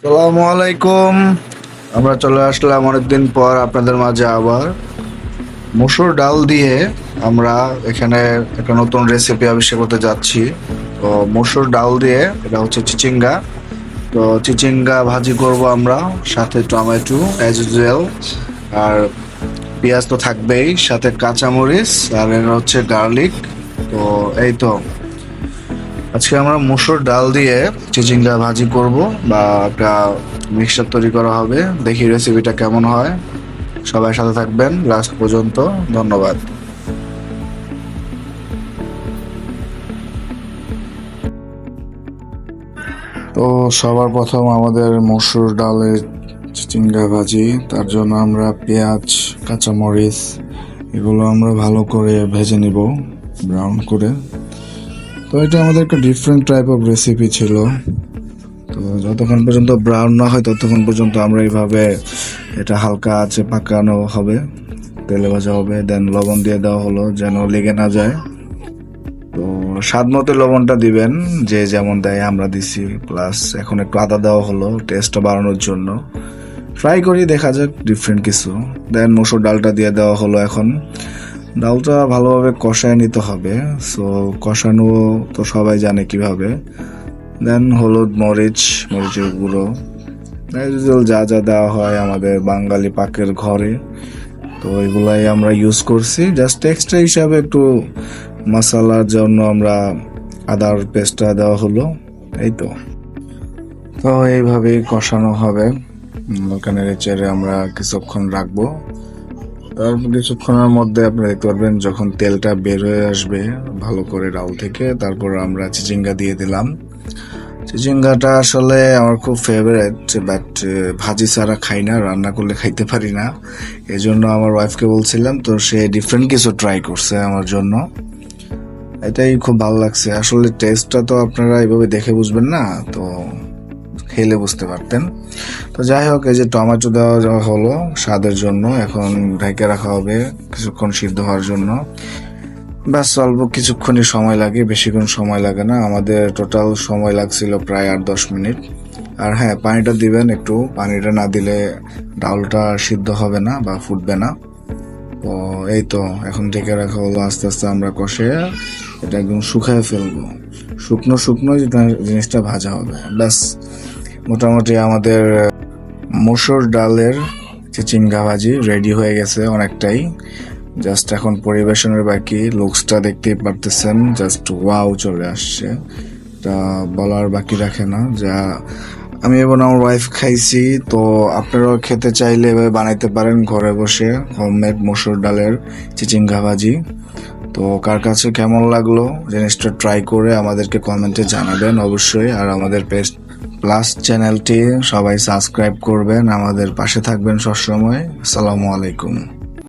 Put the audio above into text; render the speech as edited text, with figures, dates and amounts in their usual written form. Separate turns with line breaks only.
আসসালামু আলাইকুম। আমরা চলে আসলাম অনেকদিন পর আপনাদের মাঝে আবার। মসুর ডাল দিয়ে আমরা এখানে একটা নতুন রেসিপি আবিষ্কার করতে যাচ্ছি। তো মসুর ডাল দিয়ে এটা হচ্ছে চিচিঙ্গা। তো চিচিঙ্গা ভাজি করব আমরা, সাথে টমেটো অ্যাজ ইউজুয়াল, আর পেঁয়াজ তো থাকবেই, সাথে কাঁচামরিচ, আর এর হচ্ছে গার্লিক। তো এই তো আজকে আমরা মসুর ডাল দিয়ে চিচিঙ্গা ভাজি করব, বা একটা মিক্সচার তৈরি করা হবে। দেখি রেসিপিটা কেমন হয়। সবাই সাথে থাকবেন লাস্ট পর্যন্ত। ধন্যবাদ। তো সবার প্রথম আমাদের মসুর ডালের চিচিঙ্গা ভাজি, তার জন্য আমরা পেঁয়াজ, কাঁচামরিচ এগুলো আমরা ভালো করে ভেজে নিব ব্রাউন করে। তো এটা আমাদের একটা ডিফারেন্ট টাইপ অফ রেসিপি ছিল। তো যতক্ষণ পর্যন্ত ব্রাউন না হয় ততক্ষণ পর্যন্ত আমরা এইভাবে এটা হালকা আছে পাকানো হবে, তেলে ভাজা হবে। দেন লবণ দিয়ে দেওয়া হলো যেন লেগে না যায়। তো স্বাদ মতো লবণটা দিবেন, যে যেমন দেয় আমরা দিছি। প্লাস এখন একটু আদা দেওয়া হলো টেস্টটা বাড়ানোর জন্য। ট্রাই করি, দেখা যাক ডিফারেন্ট কিছু। দেন মসুর ডালটা দিয়ে দেওয়া হলো। এখন ডালটা ভালোভাবে কষায় নিতে হবে। সো কষানো তো সবাই জানে কিভাবে। দেন হলুদ, মরিচের গুঁড়ো, যা যা দেওয়া হয় আমাদের বাঙালি পাকের ঘরে। তো এগুলাই আমরা ইউজ করছি। জাস্ট এক্সট্রা হিসাবে একটু মশলার জন্য আমরা আদার পেস্টটা দেওয়া হলো। এই তো তো এইভাবেই কষানো হবে। ওখানে চেড়ে আমরা কিছুক্ষণ রাখবো। তারপর কিছুক্ষণের মধ্যে আপনারা দেখতে পারবেন যখন তেলটা বের হয়ে আসবে ভালো করে ডাল থেকে, তারপর আমরা চিচিঙ্গা দিয়ে দিলাম। চিচিঙ্গাটা আসলে আমার খুব ফেভারেট, বাট ভাজি ছাড়া খাই না, রান্না করলে খাইতে পারি না। এই জন্য আমার ওয়াইফকে বলছিলাম, তো সে ডিফারেন্ট কিছু ট্রাই করছে আমার জন্য। এটাই খুব ভালো লাগছে। আসলে টেস্টটা তো আপনারা এইভাবে দেখে বুঝবেন না, তো খেলে বুঝতে পারতেন। তো যাই হোক, এই যে টমেটো দেওয়া হলো স্বাদের জন্য, এখন ঢেকে রাখা হবে কিছুক্ষণ সিদ্ধ হওয়ার জন্য। ব্যাস অল্প কিছুক্ষণই সময় লাগে, বেশিক্ষণ সময় লাগে না। আমাদের টোটাল সময় লাগছিল প্রায় 8-10 মিনিট। আর হ্যাঁ, পানিটা দিবেন একটু, পানিটা না দিলে ডালটা সিদ্ধ হবে না বা ফুটবে না। তো এই তো এখন ঢেকে রাখা হলো। আস্তে আস্তে আমরা কষে এটা একদম শুকায় ফেলবো। শুকনো শুকনো যেটা জিনিসটা ভাজা হবে। ব্যাস মোটামুটি আমাদের মসুর ডালের চিচিঙ্গা ভাজি রেডি হয়ে গেছে অনেকটাই। জাস্ট এখন পরিবেশনের বাকি। লুকসটা দেখতেই পারতেছেন, জাস্ট ওয়াও চলে আসছে। তা বলার বাকি রাখে না। যা আমি এবং আমার ওয়াইফ খাইছি। তো আপনারাও খেতে চাইলে এভাবে বানাইতে পারেন ঘরে বসে, হোমমেড মসুর ডালের চিচিঙ্গা ভাজি। তো কার কাছে কেমন লাগলো জিনিসটা ট্রাই করে আমাদেরকে কমেন্টে জানাবেন অবশ্যই। আর আমাদের পেজ প্লাস চ্যানেলটি সবাই সাবস্ক্রাইব করবেন, আমাদের পাশে থাকবেন সবসময়। আসসালামু আলাইকুম।